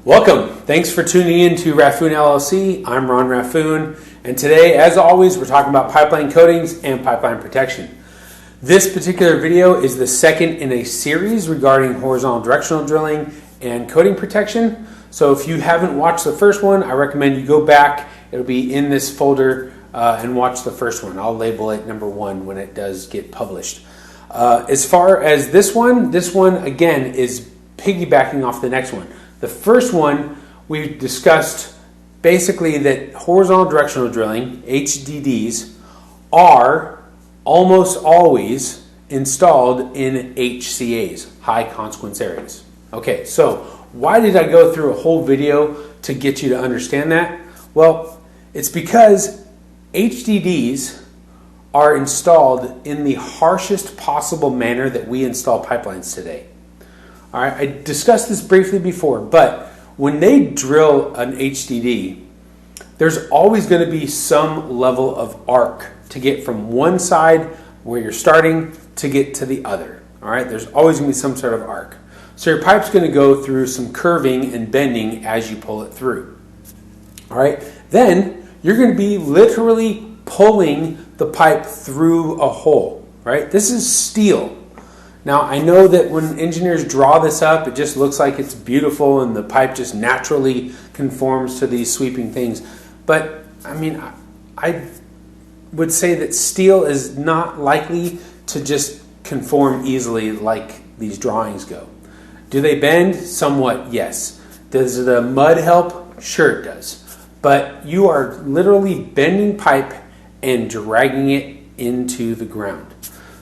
Welcome. Thanks for tuning in to Raffoon LLC. I'm Ron Raffoon, and today, as always, we're talking about pipeline coatings and pipeline protection. This particular video is the second in a series regarding horizontal directional drilling and coating protection. So if you haven't watched the first one, I recommend you go back. It'll be in this folder and watch the first one. I'll label it number 1 when it does get published. As far as this one again is piggybacking off the next one. The first one, we discussed basically that horizontal directional drilling, HDDs, are almost always installed in HCAs, high consequence areas. Okay, so why did I go through a whole video to get you to understand that? Well, it's because HDDs are installed in the harshest possible manner that we install pipelines today. All right, I discussed this briefly before, but when they drill an HDD, there's always going to be some level of arc to get from one side where you're starting to get to the other. All right, there's always going to be some sort of arc. So your pipe's going to go through some curving and bending as you pull it through. All right, then you're going to be literally pulling the pipe through a hole. Right, this is steel. Now, I know that when engineers draw this up, it just looks like it's beautiful and the pipe just naturally conforms to these sweeping things. But, I mean, I would say that steel is not likely to just conform easily like these drawings go. Do they bend? Somewhat, yes. Does the mud help? Sure it does. But you are literally bending pipe and dragging it into the ground.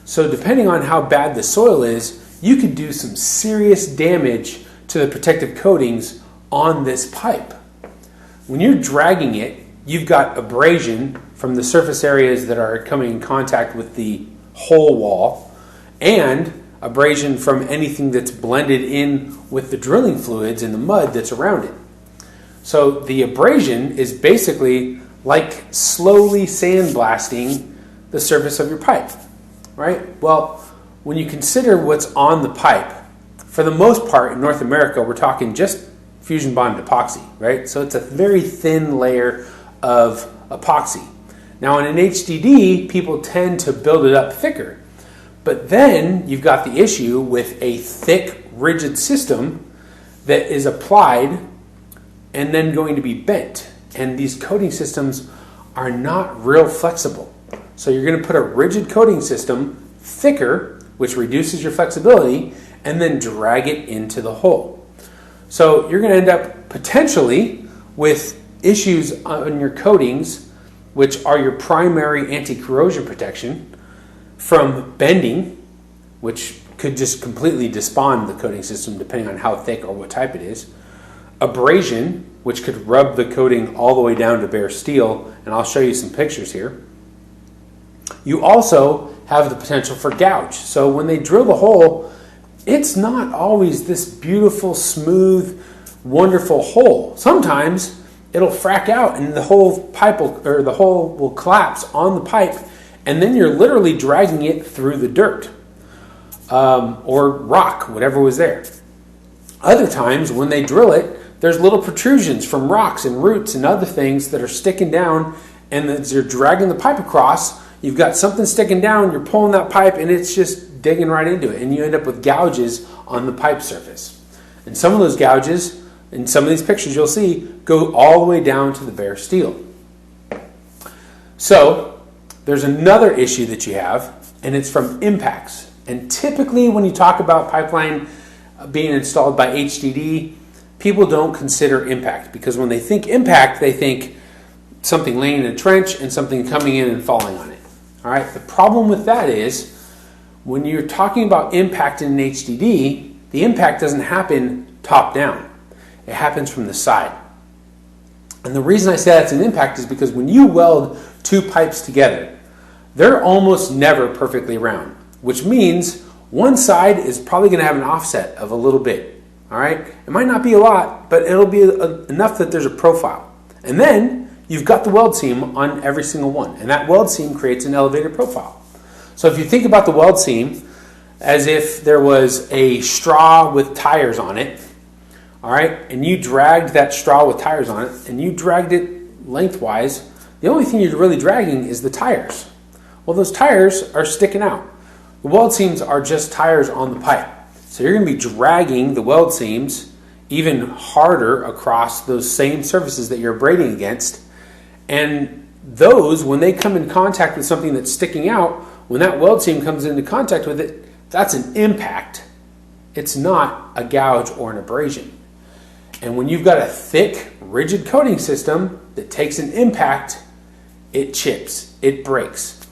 So depending on how bad the soil is, you could do some serious damage to the protective coatings on this pipe. When you're dragging it, you've got abrasion from the surface areas that are coming in contact with the hole wall and abrasion from anything that's blended in with the drilling fluids and the mud that's around it. So the abrasion is basically like slowly sandblasting the surface of your pipe. Right? Well, when you consider what's on the pipe, for the most part in North America, we're talking just fusion bonded epoxy, right? So it's a very thin layer of epoxy. Now in an HDD, people tend to build it up thicker. But then you've got the issue with a thick, rigid system that is applied and then going to be bent. And these coating systems are not real flexible. So you're going to put a rigid coating system, thicker, which reduces your flexibility, and then drag it into the hole. So you're going to end up potentially with issues on your coatings, which are your primary anti-corrosion protection, from bending, which could just completely despawn the coating system depending on how thick or what type it is, abrasion, which could rub the coating all the way down to bare steel, and I'll show you some pictures here. You also have the potential for gouge. So when they drill the hole, it's not always this beautiful, smooth, wonderful hole. Sometimes it'll frack out and the whole the hole will collapse on the pipe, and then you're literally dragging it through the dirt or rock, whatever was there. Other times when they drill it, there's little protrusions from rocks and roots and other things that are sticking down, and as you're dragging the pipe across, you've got something sticking down, you're pulling that pipe, and it's just digging right into it. And you end up with gouges on the pipe surface. And some of those gouges, in some of these pictures you'll see, go all the way down to the bare steel. So, there's another issue that you have, and it's from impacts. And typically when you talk about pipeline being installed by HDD, people don't consider impact. Because when they think impact, they think something laying in a trench and something coming in and falling on it. All right, the problem with that is when you're talking about impact in an HDD, the impact doesn't happen top down. It happens from the side. And the reason I say that's an impact is because when you weld two pipes together, they're almost never perfectly round, which means one side is probably going to have an offset of a little bit. All right, it might not be a lot, but it'll be enough that there's a profile. And then you've got the weld seam on every single one, and that weld seam creates an elevated profile. So if you think about the weld seam as if there was a straw with tires on it, all right, and you dragged that straw with tires on it, and you dragged it lengthwise, the only thing you're really dragging is the tires. Well, those tires are sticking out. The weld seams are just tires on the pipe. So you're going to be dragging the weld seams even harder across those same surfaces that you're abrading against. And those, when they come in contact with something that's sticking out, when that weld seam comes into contact with it, that's an impact. It's not a gouge or an abrasion. And when you've got a thick, rigid coating system that takes an impact, it chips, it breaks.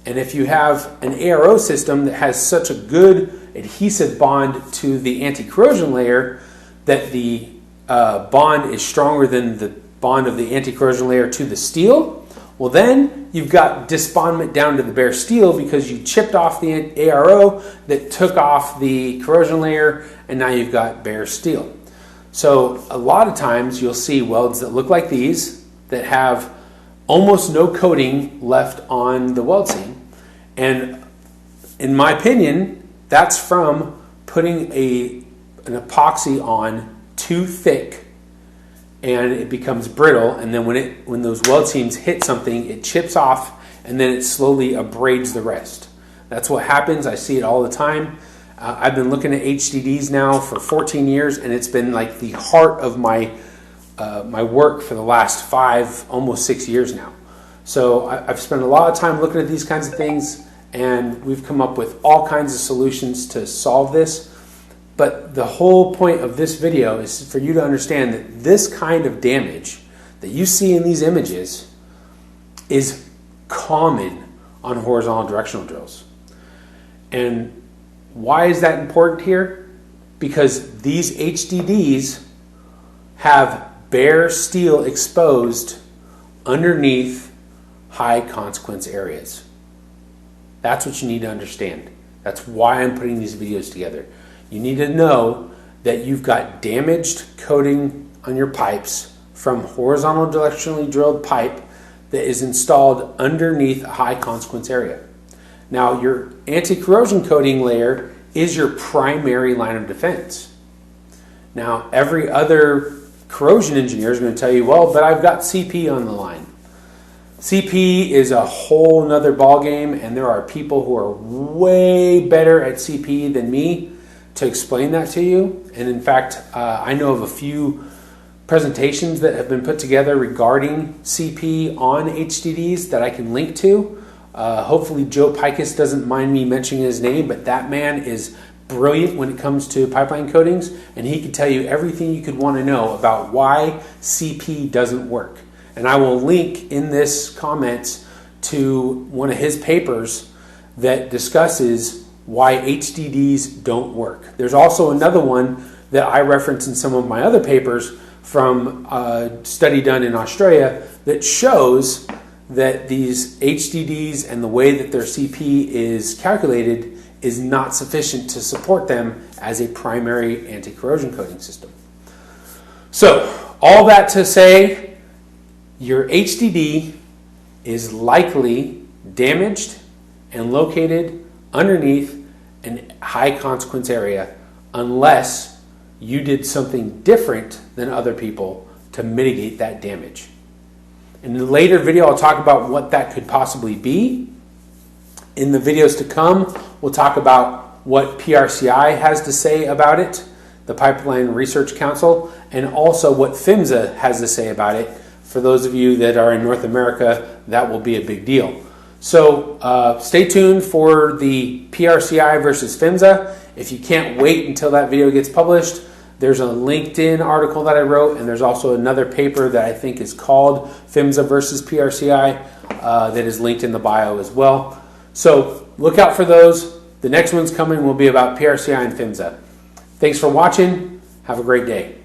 And if you have an ARO system that has such a good adhesive bond to the anti-corrosion layer that the bond is stronger than the bond of the anti-corrosion layer to the steel, well then you've got disbondment down to the bare steel because you chipped off the ARO that took off the corrosion layer, and now you've got bare steel. So a lot of times you'll see welds that look like these that have almost no coating left on the weld seam. And in my opinion, that's from putting an epoxy on too thick, and it becomes brittle, and then when those weld seams hit something, it chips off, and then it slowly abrades the rest. That's what happens. I see it all the time. I've been looking at HDDs now for 14 years, and it's been like the heart of my work for the last 5, almost 6 years now. So I've spent a lot of time looking at these kinds of things, and we've come up with all kinds of solutions to solve this. But the whole point of this video is for you to understand that this kind of damage that you see in these images is common on horizontal directional drills. And why is that important here? Because these HDDs have bare steel exposed underneath high consequence areas. That's what you need to understand. That's why I'm putting these videos together. You need to know that you've got damaged coating on your pipes from horizontal directionally drilled pipe that is installed underneath a high consequence area. Now, your anti-corrosion coating layer is your primary line of defense. Now, every other corrosion engineer is going to tell you, well, but I've got CP on the line. CP is a whole nother ballgame, and there are people who are way better at CP than me to explain that to you. And in fact, I know of a few presentations that have been put together regarding CP on HDDs that I can link to. Hopefully Joe Pikus doesn't mind me mentioning his name, but that man is brilliant when it comes to pipeline coatings, and he can tell you everything you could want to know about why CP doesn't work. And I will link in this comments to one of his papers that discusses why HDDs don't work. There's also another one that I reference in some of my other papers from a study done in Australia that shows that these HDDs and the way that their CP is calculated is not sufficient to support them as a primary anti-corrosion coating system. So, all that to say, your HDD is likely damaged and located underneath a high consequence area unless you did something different than other people to mitigate that damage. In the later video, I'll talk about what that could possibly be. In the videos to come, we'll talk about what PRCI has to say about it, the Pipeline Research Council, and also what PHMSA has to say about it. For those of you that are in North America, that will be a big deal. So stay tuned for the PRCI versus PHMSA. If you can't wait until that video gets published, there's a LinkedIn article that I wrote, and there's also another paper that I think is called PHMSA versus PRCI that is linked in the bio as well. So look out for those. The next one's coming will be about PRCI and PHMSA. Thanks for watching. Have a great day.